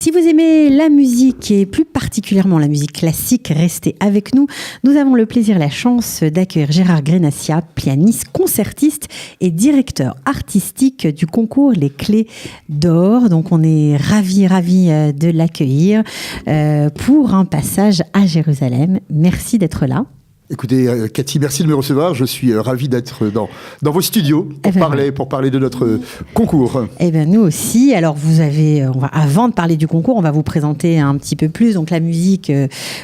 Si vous aimez la musique et plus particulièrement la musique classique, restez avec nous. Nous avons le plaisir et la chance d'accueillir Gérard Grenassia, pianiste, concertiste et directeur artistique du concours Les Clés d'Or. Donc on est ravis de l'accueillir pour un passage à Jérusalem. Merci d'être là. Écoutez, Cathy, merci de me recevoir. Je suis ravi d'être dans vos studios pour parler de notre concours. Eh bien, nous aussi. Alors, avant de parler du concours, on va vous présenter un petit peu plus. Donc, la musique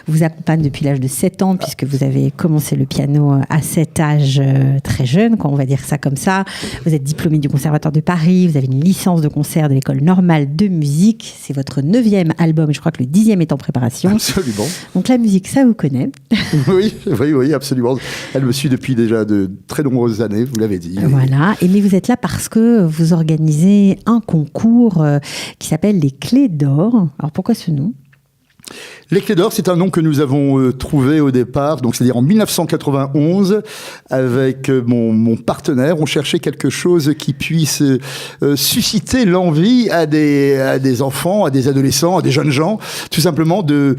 vous accompagne depuis l'âge de 7 ans, puisque vous avez commencé le piano à cet âge très jeune, on va dire ça comme ça. Vous êtes diplômé du Conservatoire de Paris, vous avez une licence de concert de l'École normale de musique. C'est votre 9e album, et je crois que le 10e est en préparation. Absolument. Donc, la musique, ça vous connaît. Oui, absolument. Elle me suit depuis déjà de très nombreuses années, vous l'avez dit. Voilà. Mais vous êtes là parce que vous organisez un concours qui s'appelle Les Clés d'Or. Alors, pourquoi ce nom ? Les Clés d'Or, c'est un nom que nous avons trouvé au départ, donc c'est-à-dire en 1991, avec mon partenaire. On cherchait quelque chose qui puisse susciter l'envie à des enfants, à des adolescents, à des jeunes gens, tout simplement de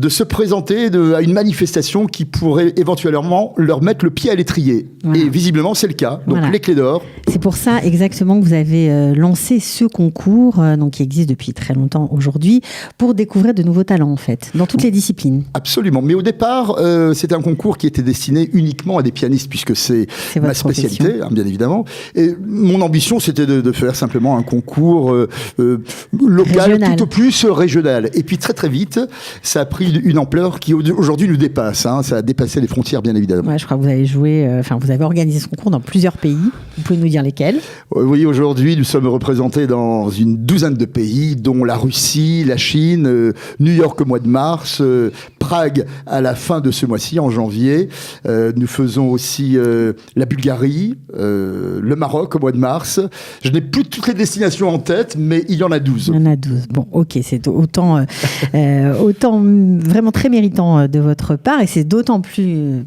se présenter à une manifestation qui pourrait éventuellement leur mettre le pied à l'étrier. Voilà. Et visiblement, c'est le cas. Donc, voilà. Les Clés d'Or. C'est pour ça exactement que vous avez lancé ce concours, donc qui existe depuis très longtemps aujourd'hui, pour découvrir de nouveaux talents, en fait, dans toutes les disciplines. Absolument. Mais au départ, c'était un concours qui était destiné uniquement à des pianistes, puisque c'est ma spécialité, bien évidemment. Et mon ambition, c'était de faire simplement un concours local, régional. Tout au plus régional. Et puis très très vite, ça a pris une ampleur qui aujourd'hui nous dépasse. Ça a dépassé les frontières, bien évidemment. Ouais, je crois que vous avez vous avez organisé ce concours dans plusieurs pays. Vous pouvez nous dire lesquels ? Oui, aujourd'hui, nous sommes représentés dans une douzaine de pays, dont la Russie, la Chine, New York au mois de mars, Prague à la fin de ce mois-ci, en janvier. Nous faisons aussi la Bulgarie, le Maroc au mois de mars. Je n'ai plus toutes les destinations en tête, mais il y en a 12. Il y en a 12. Bon, ok, c'est autant vraiment très méritant de votre part, et c'est d'autant plus,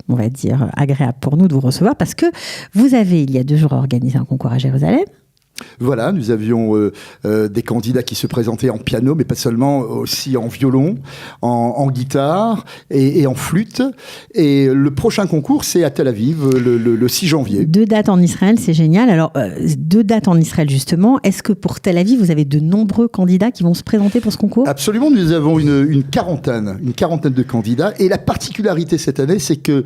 on va dire, agréable pour nous de vous recevoir, parce que vous avez, il y a 2 jours, organisé un concours à Jérusalem. Voilà, nous avions des candidats qui se présentaient en piano, mais pas seulement, aussi en violon, en guitare et en flûte. Et le prochain concours, c'est à Tel Aviv, le 6 janvier. 2 dates en Israël, c'est génial. Alors, 2 dates en Israël, justement. Est-ce que pour Tel Aviv, vous avez de nombreux candidats qui vont se présenter pour ce concours ? Absolument, nous avons une quarantaine de candidats. Et la particularité cette année, c'est que,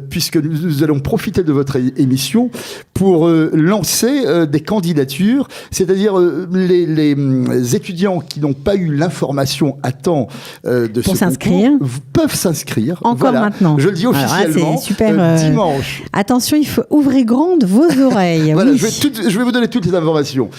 puisque nous allons profiter de votre émission pour lancer des candidatures, c'est-à-dire les étudiants qui n'ont pas eu l'information à temps de pour ce s'inscrire concours peuvent s'inscrire. Encore maintenant. Je le dis officiellement. Alors là, c'est super, dimanche. Attention, il faut ouvrir grandes vos oreilles. Voilà, oui. je vais vous donner toutes les informations.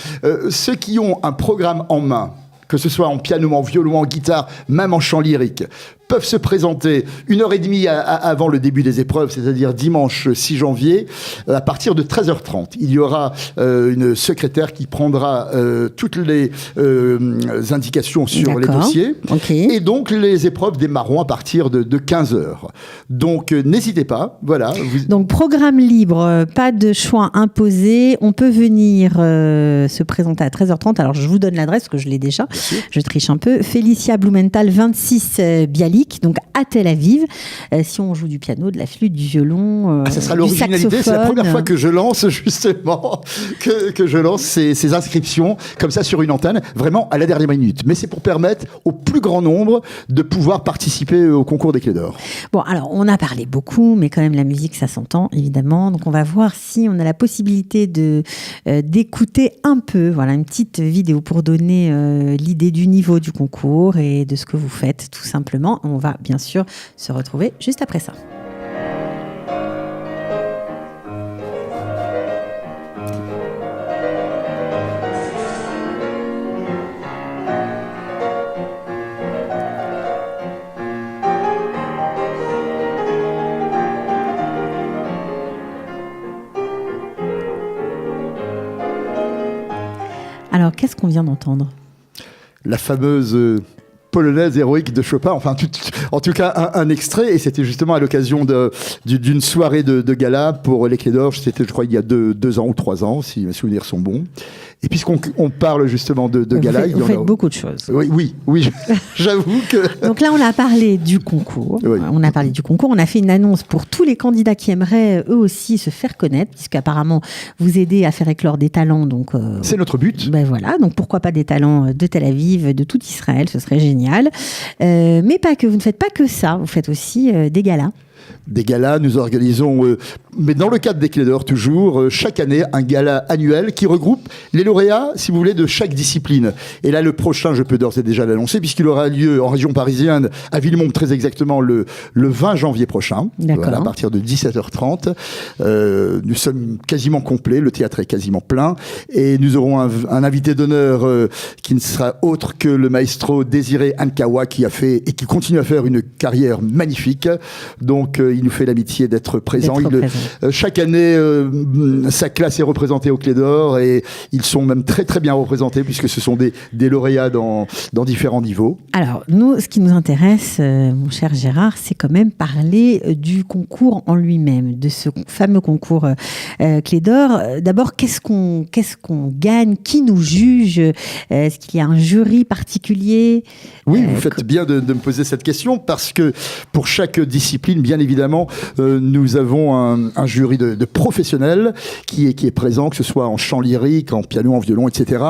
Ceux qui ont un programme en main, que ce soit en piano, en violon, en guitare, même en chant lyrique, peuvent se présenter 1h30 avant le début des épreuves, c'est-à-dire dimanche 6 janvier, à partir de 13h30. Il y aura une secrétaire qui prendra toutes les indications sur les dossiers. Okay. Et donc, les épreuves démarreront à partir de 15h. Donc, n'hésitez pas. Voilà. Donc, programme libre, pas de choix imposé. On peut venir se présenter à 13h30. Alors, je vous donne l'adresse, parce que je l'ai déjà. Je triche un peu. Félicia Blumenthal, 26 Bialik. Donc à Tel Aviv, si on joue du piano, de la flûte, du violon, ça sera l'originalité. C'est la première fois que je lance justement que je lance ces inscriptions comme ça sur une antenne, vraiment à la dernière minute. Mais c'est pour permettre au plus grand nombre de pouvoir participer au concours des Clés d'Or. Bon, alors on a parlé beaucoup, mais quand même la musique, ça s'entend évidemment. Donc on va voir si on a la possibilité d'écouter un peu, voilà, une petite vidéo pour donner l'idée du niveau du concours et de ce que vous faites, tout simplement. On va bien sûr se retrouver juste après ça. Alors, qu'est-ce qu'on vient d'entendre ? La fameuse polonaise héroïque de Chopin, enfin en tout cas un extrait, et c'était justement à l'occasion d'une soirée de gala pour les Clés d'Or. C'était, je crois, il y a 2 ans ou 3 ans, si mes souvenirs sont bons. Et puisqu'on parle justement de gala, vous faites beaucoup de choses. Oui, j'avoue que... Donc là, on a parlé du concours. Oui. On a parlé du concours. On a fait une annonce pour tous les candidats qui aimeraient eux aussi se faire connaître, puisqu'apparemment vous aidez à faire éclore des talents. Donc c'est notre but. Ben voilà. Donc pourquoi pas des talents de Tel Aviv, de tout Israël, ce serait génial. Mais pas que. Vous ne faites pas que ça. Vous faites aussi des galas. Des galas, nous organisons, mais dans le cadre des Clés d'Or toujours, chaque année, un gala annuel qui regroupe les lauréats, si vous voulez, de chaque discipline. Et là, le prochain, je peux d'ores et déjà l'annoncer, puisqu'il aura lieu en région parisienne, à Villemomble, très exactement, le 20 janvier prochain, voilà, à partir de 17h30. Nous sommes quasiment complets, le théâtre est quasiment plein, et nous aurons un invité d'honneur qui ne sera autre que le maestro Désiré Ankawa, qui a fait et qui continue à faire une carrière magnifique. Donc, il nous fait l'amitié d'être présent. Chaque année, sa classe est représentée au Clés d'Or et ils sont même très très bien représentés puisque ce sont des lauréats dans différents niveaux. Alors, nous, ce qui nous intéresse, mon cher Gérard, c'est quand même parler du concours en lui-même, de ce fameux concours Clés d'Or. D'abord, qu'est-ce qu'on gagne? Qui nous juge? Est-ce qu'il y a un jury particulier? Oui, vous faites bien de me poser cette question parce que pour chaque discipline, bien évidemment, nous avons un jury de professionnels qui est présent, que ce soit en chant lyrique, en piano, en violon, etc.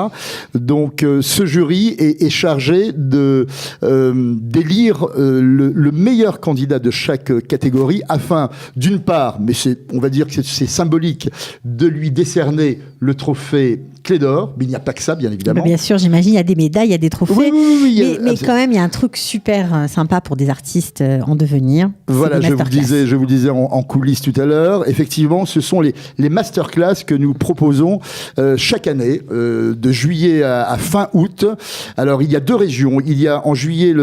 Donc, ce jury est chargé d'élire le meilleur candidat de chaque catégorie afin, d'une part, mais on va dire que c'est symbolique, de lui décerner le trophée Clés d'Or, mais il n'y a pas que ça, bien évidemment. Bien sûr, j'imagine, il y a des médailles, il y a des trophées, oui, mais quand même, il y a un truc super sympa pour des artistes en devenir. Voilà, je vous disais en coulisses tout à l'heure, effectivement, ce sont les masterclass que nous proposons chaque année, de juillet à fin août. Alors, il y a 2 régions. Il y a en juillet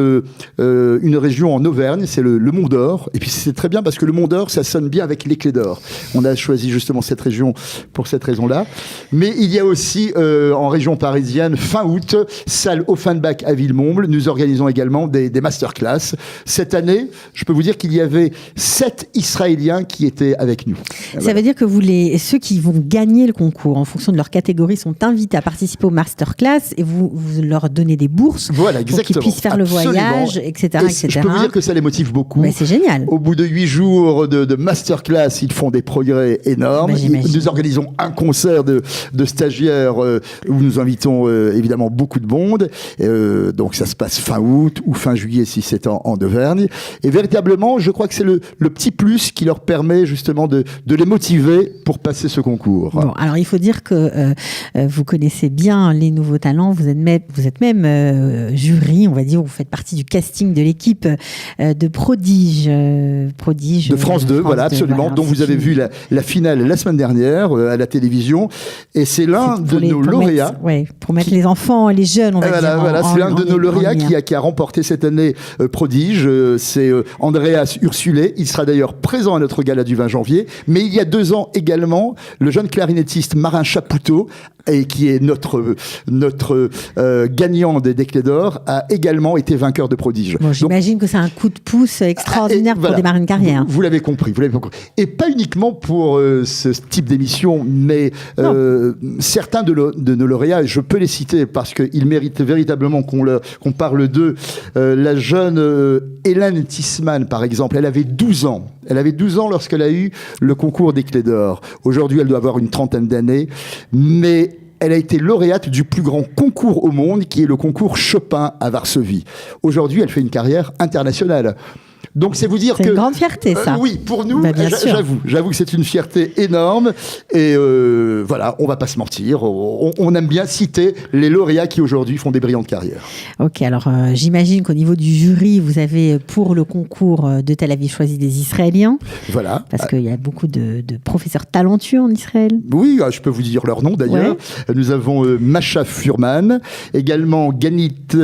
une région en Auvergne, c'est le Mont d'Or, et puis c'est très bien parce que le Mont d'Or, ça sonne bien avec les Clés d'Or. On a choisi justement cette région pour cette raison-là. Mais il y a aussi en région parisienne, fin août, salle Offenbach à Villemomble. Nous organisons également des masterclass. Cette année, je peux vous dire qu'il y avait 7 Israéliens qui étaient avec nous. Ça veut dire que ceux qui vont gagner le concours en fonction de leur catégorie sont invités à participer aux masterclass et vous leur donnez des bourses pour qu'ils puissent faire le voyage, etc. Je peux vous dire que ça les motive beaucoup. Mais c'est génial. Au bout de 8 jours de masterclass, ils font des progrès énormes. Nous organisons un concert de stagiaires où nous invitons évidemment beaucoup de monde. Donc ça se passe fin août ou fin juillet si c'est en Auvergne. Et véritablement, je crois que c'est le petit plus qui leur permet justement de les motiver pour passer ce concours. Bon, alors il faut dire que vous connaissez bien les nouveaux talents. Vous êtes même jury, on va dire, vous faites partie du casting de l'équipe de Prodige. De France 2, voilà, absolument. Voilà, dont vous avez vu la finale la semaine dernière à la télévision. Et c'est l'un de nos lauréats. Pour mettre les enfants, les jeunes, on va dire. Voilà, c'est l'un de nos lauréats qui a remporté cette année Prodige. C'est Andreas Ursulé. Il sera d'ailleurs présent à notre gala du 20 janvier. Mais il y a 2 ans également, le jeune clarinettiste Marin Chapoutot, et qui est notre gagnant des Clés d'Or, a également été vainqueur de Prodige. Bon, j'imagine que c'est un coup de pouce extraordinaire pour démarrer une carrière. Vous l'avez compris. Et pas uniquement pour ce type d'émission, mais certains de nos lauréats, et je peux les citer parce qu'ils méritent véritablement qu'on parle d'eux. La jeune Hélène Tissman, par exemple, elle avait 12 ans. Elle avait 12 ans lorsqu'elle a eu le concours des Clés d'Or. Aujourd'hui, elle doit avoir une trentaine d'années, mais elle a été lauréate du plus grand concours au monde, qui est le concours Chopin à Varsovie. Aujourd'hui, elle fait une carrière internationale. Donc c'est vous dire que... C'est une grande fierté, ça. Oui, pour nous, j'avoue que c'est une fierté énorme. Et voilà, on va pas se mentir. On aime bien citer les lauréats qui aujourd'hui font des brillantes carrières. Ok, alors j'imagine qu'au niveau du jury, vous avez pour le concours de Tel Aviv choisi des Israéliens. Voilà. Parce qu'il y a beaucoup de professeurs talentueux en Israël. Oui, je peux vous dire leur nom d'ailleurs. Ouais. Nous avons Masha Furman, également Ganit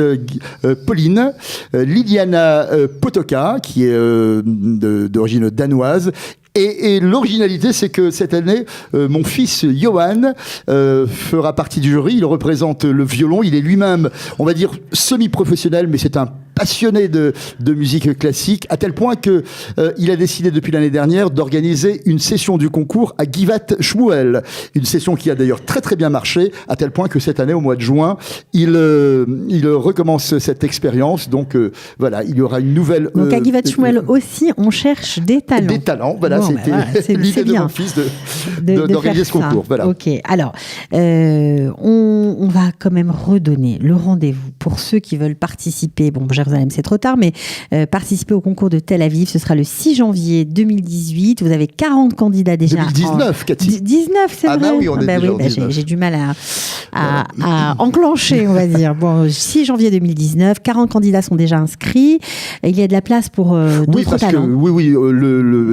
Pauline, Liliana Potoka, qui est d'origine danoise. Et l'originalité, c'est que cette année, mon fils Johan fera partie du jury. Il représente le violon. Il est lui-même, on va dire, semi-professionnel, mais c'est un passionné de musique classique, à tel point que il a décidé depuis l'année dernière d'organiser une session du concours à Givat Shmuel. Une session qui a d'ailleurs très très bien marché, à tel point que cette année, au mois de juin, il recommence cette expérience. Donc voilà, il y aura une nouvelle... Donc à Givat Shmuel aussi, on cherche des talents. Des talents, voilà, bon, c'était l'idée de mon fils d'organiser ce concours. Voilà. Ok, alors, on va quand même redonner le rendez-vous pour ceux qui veulent participer. Bon, Jérusalem, c'est trop tard, mais participer au concours de Tel Aviv, ce sera le 6 janvier 2018. Vous avez 40 candidats déjà. 2019, Cathy. 19, c'est vrai. Ah bah oui, on est déjà en 19. J'ai du mal à enclencher, on va dire. Bon, 6 janvier 2019, 40 candidats sont déjà inscrits. Il y a de la place pour d'autres talents. Oui,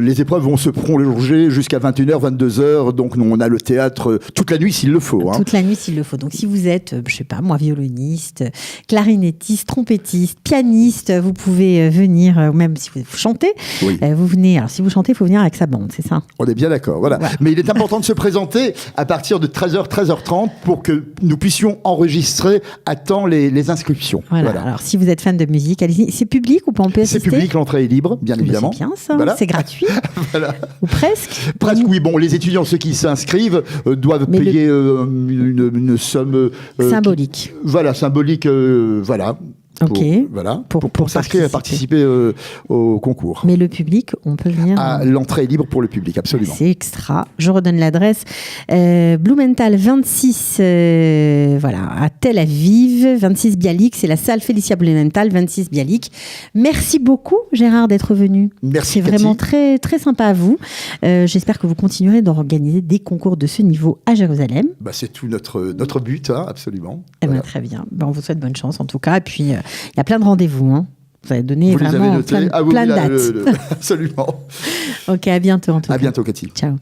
les épreuves vont se prolonger jusqu'à 21h, 22h. Donc, nous, on a le théâtre toute la nuit s'il le faut. Hein. Toute la nuit s'il le faut. Donc, si vous êtes, je sais pas, moi, violoniste, clarinettiste, trompettiste, pianiste, vous pouvez venir, ou même si vous chantez, vous venez. Alors, si vous chantez, il faut venir avec sa bande, c'est ça? On est bien d'accord, voilà. Mais il est important de se présenter à partir de 13h, 13h30 pour que nous puissions enregistrer à temps les inscriptions. Voilà. Alors, si vous êtes fan de musique, allez-y. C'est public ou pas? On peut assister? C'est public, l'entrée est libre, bien évidemment. C'est bien ça, c'est gratuit. Voilà. Ou presque. Presque, oui. Bon, les étudiants, ceux qui s'inscrivent, doivent payer une somme... symbolique. Symbolique, voilà. Pour s'inscrire et participer au concours. Mais le public, on peut venir... L'entrée est libre pour le public, absolument. C'est extra. Je redonne l'adresse. Blumenthal 26, à Tel Aviv, 26 Bialik. C'est la salle Félicia Blumenthal, 26 Bialik. Merci beaucoup, Gérard, d'être venu. Merci, c'est vraiment très, très sympa à vous. J'espère que vous continuerez d'organiser des concours de ce niveau à Jérusalem. C'est tout notre but, hein, absolument. Très bien. On vous souhaite bonne chance, en tout cas. Et puis, il y a plein de rendez-vous. Hein. Vous avez donné vraiment plein de dates. Absolument. Ok, à bientôt, en tout cas. À bientôt, Cathy. Ciao.